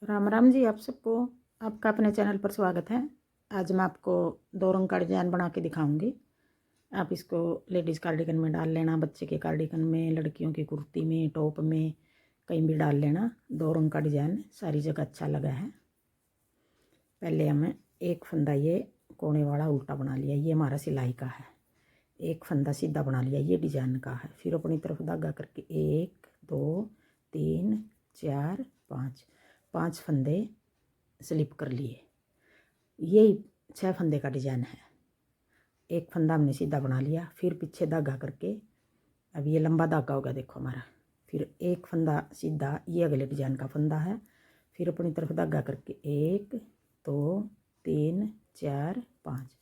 राम राम जी। आप सबको आपका अपने चैनल पर स्वागत है। आज मैं आपको 2 रंग का डिजाइन बना के दिखाऊंगी। आप इसको लेडीज़ कार्डिगन में डाल लेना, बच्चे के कार्डिगन में, लड़कियों की कुर्ती में, टॉप में, कहीं भी डाल लेना। 2 रंग का डिजाइन सारी जगह अच्छा लगा है। पहले हमें एक फंदा ये कोने वाला उल्टा बना लिया, ये हमारा सिलाई का है। एक फंदा सीधा बना लिया, ये डिजाइन का है। फिर अपनी तरफ धागा करके 1 2 3 4 5 5 फंदे स्लिप कर लिए। यही 6 फंदे का डिजाइन है। एक फंदा हमने सीधा बना लिया, फिर पीछे धागा करके, अब ये लंबा धागा होगा देखो हमारा। फिर एक फंदा सीधा, ये अगले डिजाइन का फंदा है। फिर अपनी तरफ धागा करके 1 2 3 4 5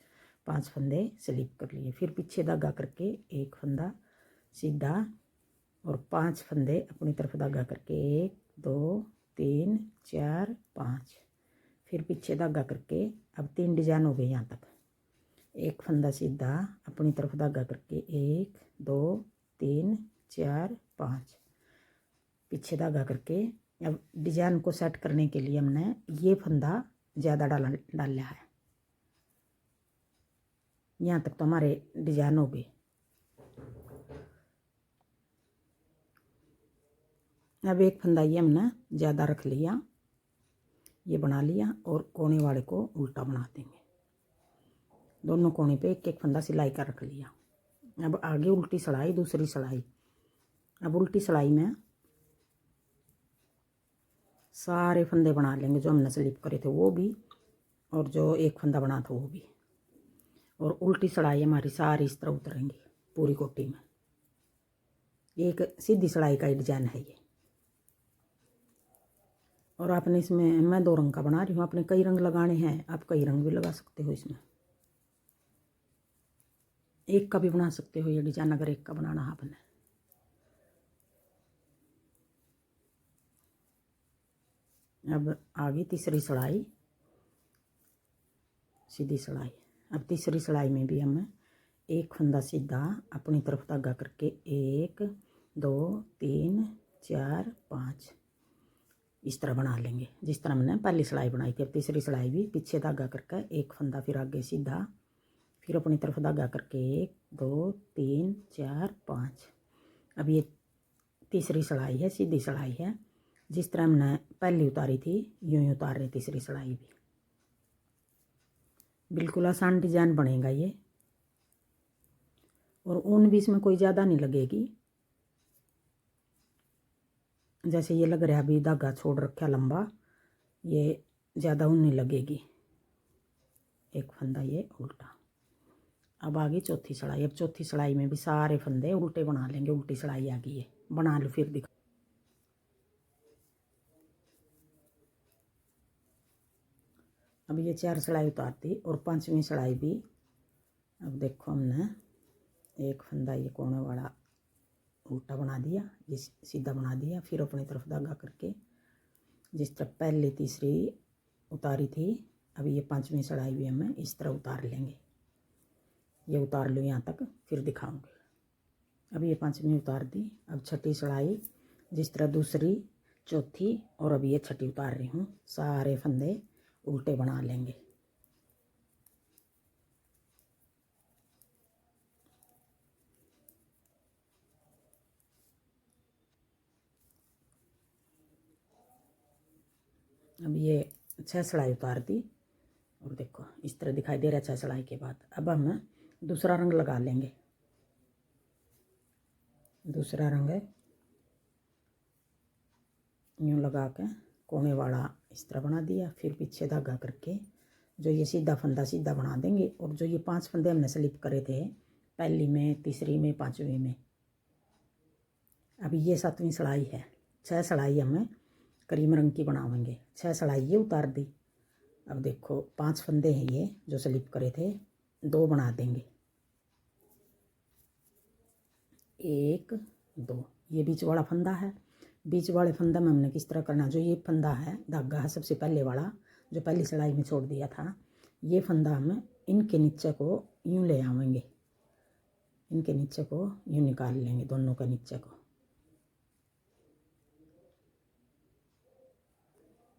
5 फंदे स्लिप कर लिए। फिर पीछे धागा करके एक फंदा सीधा और 5 फंदे अपनी तरफ धागा करके 1 2 3 4 5। फिर पीछे धागा करके, अब 3 डिजाइन हो गए यहाँ तक। एक फंदा सीधा अपनी तरफ धागा करके 1 2 3 4 5, पीछे धागा करके। अब डिजाइन को सेट करने के लिए हमने ये फंदा ज़्यादा डाला है। यहाँ तक तो हमारे डिजाइन हो गए। अब एक फंदा ये हमने ज़्यादा रख लिया, ये बना लिया और कोने वाले को उल्टा बना देंगे। दोनों कोने पे एक एक फंदा सिलाई कर रख लिया। अब आगे उल्टी सिलाई, दूसरी सिलाई। अब उल्टी सिलाई में सारे फंदे बना लेंगे जो हमने स्लिप करे थे वो भी, और जो एक फंदा बना था वो भी। और उल्टी सिलाई हमारी सारी इस तरह उतरेंगी पूरी कोटी में। एक सीधी सिलाई का ही डिजाइन है ये। और आपने इसमें, मैं 2 रंग का बना रही हूँ, आपने कई रंग लगाने हैं, आप कई रंग भी लगा सकते हो इसमें। एक का भी बना सकते हो ये डिजाइन, अगर एक का बनाना है आपने। अब आगे तीसरी सिलाई, सीधी सिलाई। अब तीसरी सिलाई में भी हमें एक फंदा सीधा अपनी तरफ धागा करके 1 2 3 4 5 इस तरह बना लेंगे, जिस तरह हमने पहली सिलाई बनाई थी। अब तीसरी सिलाई भी पीछे धागा करके एक फंदा, फिर आगे सीधा, फिर अपनी तरफ धागा करके 1 2 3 4 5। अब ये तीसरी सिलाई है, सीधी सिलाई है। जिस तरह हमने पहली उतारी थी यूं ही उतार रही तीसरी सिलाई भी। बिल्कुल आसान डिजाइन बनेगा ये, और ऊन भी इसमें कोई ज़्यादा नहीं लगेगी। जैसे ये लग रहा है अभी धागा छोड़ रखा लंबा, ये ज़्यादा ऊन नहीं लगेगी। एक फंदा ये उल्टा। अब आगे चौथी सिलाई। अब चौथी सिलाई में भी सारे फंदे उल्टे बना लेंगे। उल्टी सिलाई आ गई है, बना लो फिर दिखा। अब ये 4 सिलाई उतारती और 5वीं सिलाई भी। अब देखो हमने एक फंदा ये कोने वाला उल्टा बना दिया, ये सीधा बना दिया। फिर अपनी तरफ धागा करके जिस तरह पहले तीसरी उतारी थी, अब ये 5वीं सिलाई भी हमें इस तरह उतार लेंगे। ये उतार लो यहाँ तक, फिर दिखाऊंगी। अब ये 5वीं उतार दी। अब छठी सिलाई, जिस तरह दूसरी, चौथी और अब ये छठी उतार रही हूँ, सारे फंदे उल्टे बना लेंगे। अब ये 6 सिलाई उतार दी और देखो इस तरह दिखाई दे रहा है 6 सिलाई के बाद। अब हम दूसरा रंग लगा लेंगे। दूसरा रंग है यूँ लगा के कोने वाला इस तरह बना दिया। फिर पीछे धागा करके जो ये सीधा फंदा सीधा बना देंगे, और जो ये 5 फंदे हमने स्लिप करे थे पहली में, तीसरी में, 5वीं में। अभी ये 7वीं सिलाई है। 6 सिलाई हमें क्रीम रंग की बनावेंगे। 6 सिलाई ये उतार दी। अब देखो 5 फंदे हैं ये जो स्लिप करे थे, 2 बना देंगे। 1 2, ये बीच वाला फंदा है। बीच वाले फंदा में हमने किस तरह करना, जो ये फंदा है धागा है सबसे पहले वाला जो पहली सिलाई में छोड़ दिया था, ये फंदा हम इनके नीचे को यूँ ले आवेंगे। इनके नीचे को यूँ निकाल लेंगे, दोनों के नीचे को।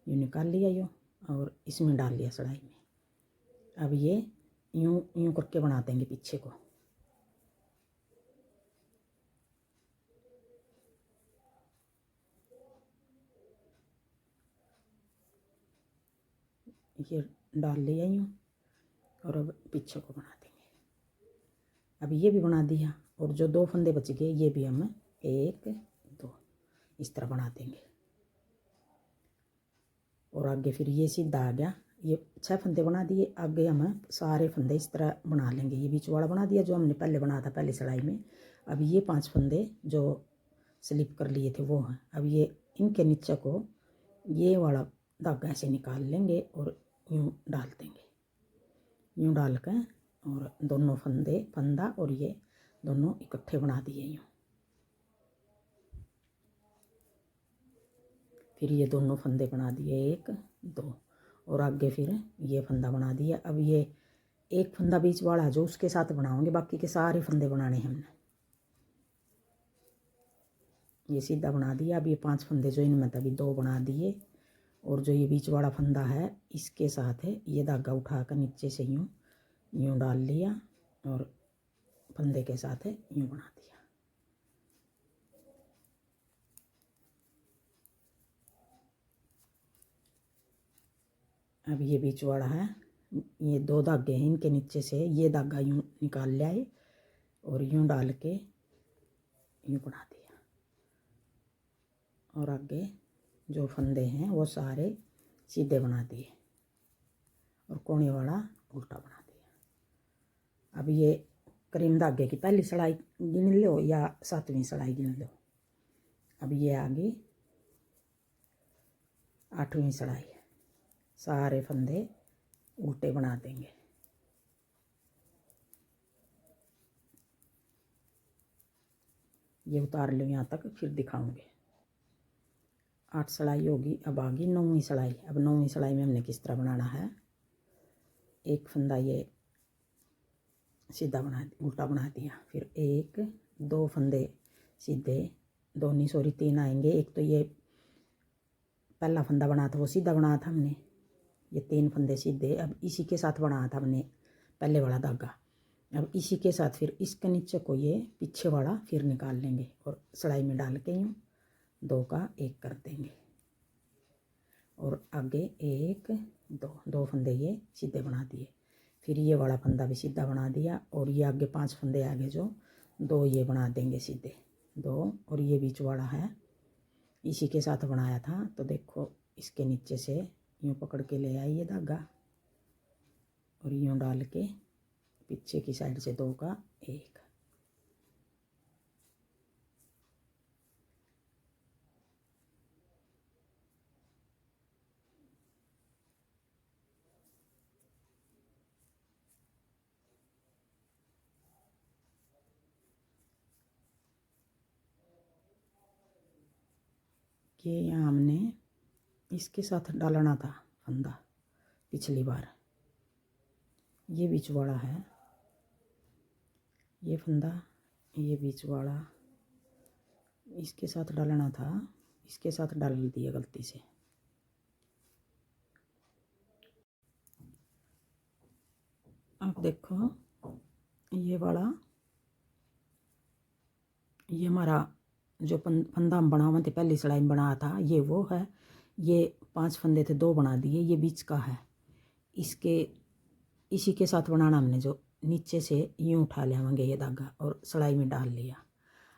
यूँ निकाल लिया यूँ और इसमें डाल लिया सलाई में। अब ये यूँ यूँ करके बना देंगे पीछे को। ये डाल लिया यूँ और अब पीछे को बना देंगे। अब ये भी बना दिया और जो 2 फंदे बच गए ये भी हम 1 2 इस तरह बना देंगे। और आगे फिर ये सीधा आ गया, ये 6 फंदे बना दिए। आगे हम सारे फंदे इस तरह बना लेंगे। ये बीच वाला बना दिया जो हमने पहले बनाया था पहले सिलाई में। अब ये 5 फंदे जो स्लिप कर लिए थे वो हैं। अब ये इनके नीचे को ये वाला धागा ऐसे निकाल लेंगे और यूँ डाल देंगे। यूँ डाल कर और दोनों फंदा और ये दोनों इकट्ठे बना दिए यूँ। फिर ये दोनों फंदे बना दिए 1 2 और आगे फिर ये फंदा बना दिया। अब ये एक फंदा बीच वाला जो उसके साथ बनाओगे, बाकी के सारे फंदे बनाने हमने। ये सीधा बना दिया। अब ये 5 फंदे जो इनमें तभी 2 बना दिए और जो ये बीच वाला फंदा है इसके साथ है ये धागा उठाकर नीचे से यूँ यूँ डाल लिया और फंदे के साथ है यूँ बना दिया। अब ये बीच वाला है, ये 2 धागे हैं, इनके नीचे से ये धागा यूँ निकाल लिया है और यूँ डाल के यूँ बना दिया। और आगे जो फंदे हैं वो सारे सीधे बना दिए और कोने वाला उल्टा बना दिया। अब ये क्रीम धागे की पहली सिलाई गिन लो या 7वीं सिलाई गिन लो। अब ये आ गई 8वीं सिलाई। सारे फंदे उल्टे बना देंगे। ये उतार लो यहाँ तक, फिर दिखाऊंगे। 8 सिलाई होगी। अब आ गई 9वीं सिलाई। अब 9वीं सिलाई में हमने किस तरह बनाना है, एक फंदा ये सीधा उल्टा बना दिया, फिर 1 2 फंदे सीधे, 2 नहीं सॉरी 3 आएंगे। एक तो ये पहला फंदा बना था वो सीधा बनाया था हमने, ये 3 फंदे सीधे। अब इसी के साथ बनाया था हमने पहले वाला धागा। अब इसी के साथ फिर इसके नीचे को ये पीछे वाला फिर निकाल लेंगे और सिलाई में डाल के यूँ 2 का 1 कर देंगे और आगे 1 2 फंदे ये सीधे बना दिए। फिर ये वाला फंदा भी सीधा बना दिया और ये आगे 5 फंदे आगे जो 2 ये बना देंगे सीधे 2। और ये बीच वाला है इसी के साथ बनाया था, तो देखो इसके नीचे से यूँ पकड़ के ले आइए धागा और यूँ डाल के पीछे की साइड से 2 का 1। ये यहाँ हमने इसके साथ डालना था फंदा पिछली बार। ये बीच वाला है, ये फंदा ये बीच वाला इसके साथ डालना था, इसके साथ डाल दिया गलती से। अब देखो ये वाला ये हमारा जो फंदा हम बनावे थे पहली सिलाई में बनाया था ये वो है। ये 5 फंदे थे 2 बना दिए, ये बीच का है। इसके इसी के साथ बनाना हमने, जो नीचे से यूँ उठा लेंगे ये धागा और सिलाई में डाल लिया।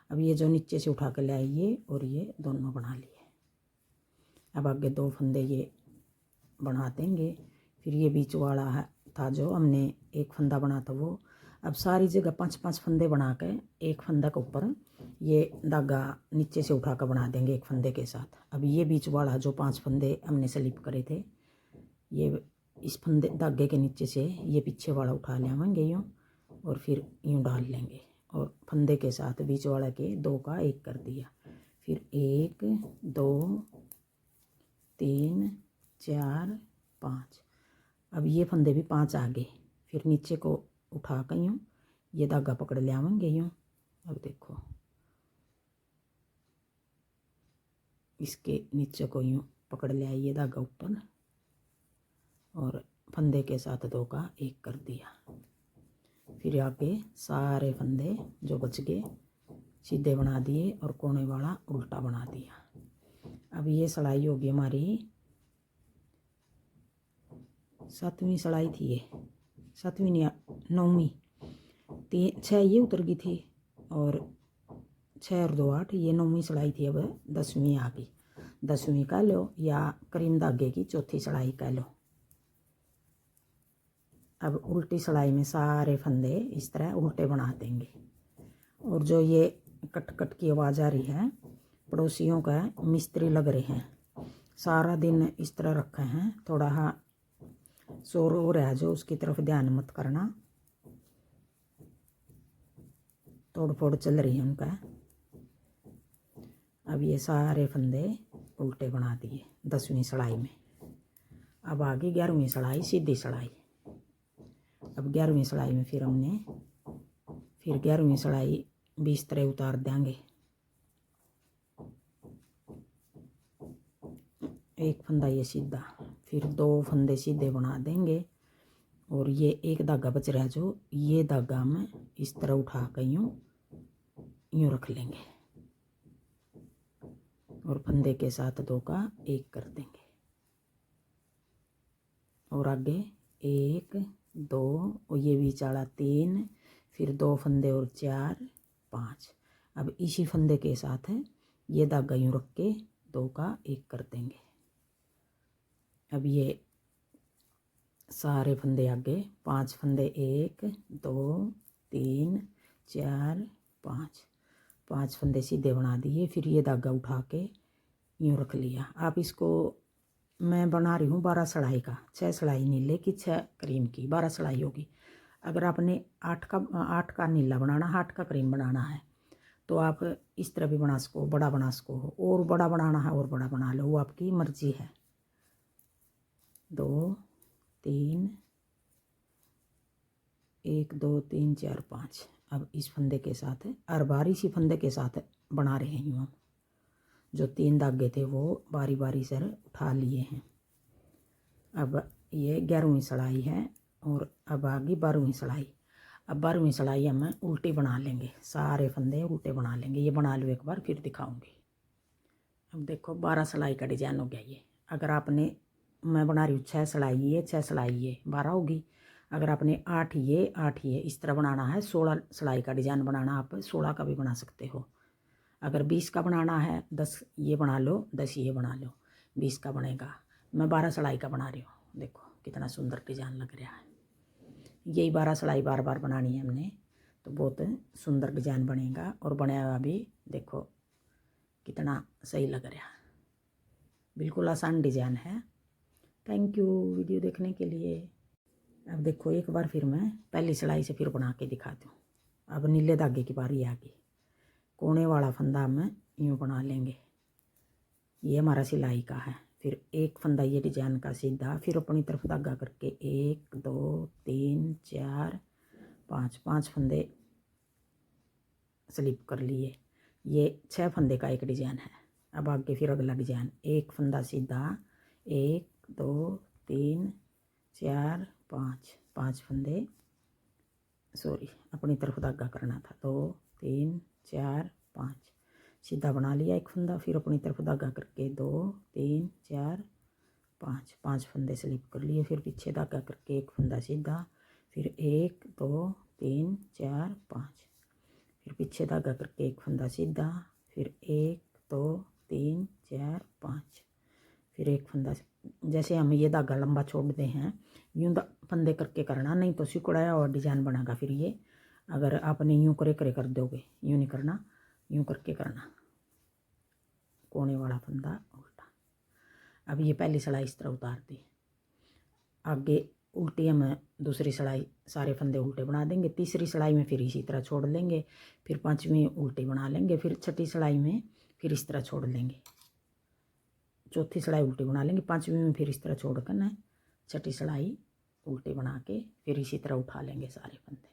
अब ये जो नीचे से उठा कर ले आइए और ये दोनों बना लिए। अब आगे 2 फंदे ये बना देंगे। फिर ये बीच वाला है था जो हमने एक फंदा बना था वो। अब सारी जगह 5 फंदे बना के एक फंदा के ऊपर ये धागा नीचे से उठा कर बना देंगे एक फंदे के साथ। अब ये बीच वाला जो 5 फंदे हमने स्लिप करे थे ये इस फंदे धागे के नीचे से ये पीछे वाला उठा लेंगे यूँ और फिर यूँ डाल लेंगे और फंदे के साथ बीच वाला के 2 का 1 कर दिया। फिर 1 2 3 4 5। अब ये फंदे भी 5 आ गए। फिर नीचे को उठा कर यूँ ये धागा पकड़ ले आवेंगे यूँ। अब देखो इसके नीचे को यूँ पकड़ लिया ये धागा ऊपर और फंदे के साथ 2 का 1 कर दिया। फिर आगे सारे फंदे जो बच गए सीधे बना दिए और कोने वाला उल्टा बना दिया। अब ये सिलाई होगी हमारी 7वीं सिलाई थी, ये 7वीं नहीं 9वीं, 6 ये उतर गई थी और 6 और 2 8, ये 9वीं सिलाई थी। अब 10वीं आ गई, 10वीं कह लो या करीम धागे की चौथी सिलाई कह लो। अब उल्टी सिलाई में सारे फंदे इस तरह उल्टे बना देंगे। और जो ये कट कट की आवाज़ आ रही है, पड़ोसियों का मिस्त्री लग रहे हैं, सारा दिन इस तरह रखे हैं। थोड़ा शोर हो रहा है जो, उसकी तरफ ध्यान मत करना, तोड़ फोड़ चल रही है उनका। अब ये सारे फंदे उल्टे बना दिए 10वीं सिलाई में। अब आगे 11वीं सिलाई सीधी सिलाई। अब 11वीं सिलाई में फिर हमने 11वीं सिलाई 20 तरह उतार देंगे। एक फंदा ये सीधा, फिर 2 फंदे सीधे बना देंगे और ये एक धागा बच रहा है जो, ये धागा हम इस तरह उठा कर यूँ रख लेंगे और फंदे के साथ 2 का 1 कर देंगे। और आगे 1 2 और ये बीच वाला 3, फिर 2 फंदे और 4 5। अब इसी फंदे के साथ ये धागा यूँ रख के 2 का 1 कर देंगे। अब ये सारे फंदे आगे 5 फंदे 1 2 3 4 5 फंदे सीधे बना दिए। फिर ये धागा उठा के यूँ रख लिया। आप इसको, मैं बना रही हूँ 12 सिलाई का, 6 सिलाई नीले की 6 करीम की, 12 सिलाई होगी। अगर आपने 8 का नीला बनाना, 8 का करीम बनाना है तो आप इस तरह भी बना सको, बड़ा बना सको, और बड़ा बनाना है और बड़ा बना लो, वो आपकी मर्जी है। 2 3 1 2 3 4 5। अब इस फंदे के साथ हर बार इसी फंदे के साथ बना रहे हैं हम। जो 3 धागे थे वो बारी बारी से उठा लिए हैं। अब ये 11वीं सिलाई है और अब आगे 12वीं सिलाई। अब 12वीं सिलाई हम उल्टी बना लेंगे, सारे फंदे उल्टे बना लेंगे। ये बना लो एक बार फिर दिखाऊंगी। अब देखो 12 सिलाई का डिजाइन हो गया ये। अगर आपने, मैं बना रही हूँ 6 सिलाई ये 6 सिलाई ये 12 होगी। अगर आपने 8 ये इस तरह बनाना है, 16 सिलाई का डिजाइन बनाना, आप 16 का भी बना सकते हो। अगर 20 का बनाना है 10 ये बना लो, 10 ये बना लो, 20 का बनेगा। मैं 12 सिलाई का बना रही हूँ, देखो कितना सुंदर डिजाइन लग रहा है। यही 12 सिलाई बार बार बनानी है हमने, तो बहुत सुंदर डिजाइन बनेगा। और बनाया हुआ भी देखो कितना सही लग रहा है, बिल्कुल आसान डिजाइन है। थैंक यू वीडियो देखने के लिए। अब देखो एक बार फिर मैं पहली सिलाई से फिर बना के दिखा दूँ। अब नीले धागे की बारी आ गई। कोने वाला फंदा हम यूँ बना लेंगे, ये हमारा सिलाई का है। फिर एक फंदा ये डिजाइन का सीधा, फिर अपनी तरफ धागा करके 1 2 3 4 5 फंदे स्लिप कर लिए। ये 6 फंदे का एक डिजाइन है। अब आगे फिर अगला डिजाइन, एक फंदा सीधा, 1 2 3 4 5 फंदे, सॉरी अपनी तरफ धागा करना था, 2 3 4 5 सीधा बना लिया एक फंदा। फिर अपनी तरफ धागा करके 2 3 4 5 फंदे स्लिप कर लिए। फिर पीछे धागा करके एक फंदा सीधा, फिर 1 2 3 4 5, फिर पीछे धागा करके एक फंदा सीधा, फिर 1 2 3 4 5, फिर एक फंदा। जैसे हम ये धागा लंबा छोड़ते हैं यूँ फंदे करके करना, नहीं तो सिकुड़ा और डिजाइन बनेगा। फिर ये अगर आपने यूँ करे कर दोगे, यूँ नहीं करना, यूँ करके करना। कोने वाला फंदा उल्टा। अब ये पहली सिलाई इस तरह उतार दी। आगे उल्टी हम दूसरी सिलाई सारे फंदे उल्टे बना देंगे। तीसरी सिलाई में फिर इसी तरह छोड़ लेंगे। फिर 5वीं उल्टी बना लेंगे। फिर छठी सिलाई में फिर इस तरह छोड़ लेंगे। चौथी सिलाई उल्टी बना लेंगे। 5वीं में फिर इस तरह छोड़ कर ना छठी सिलाई उल्टी बना के फिर इसी तरह उठा लेंगे सारे फंदे।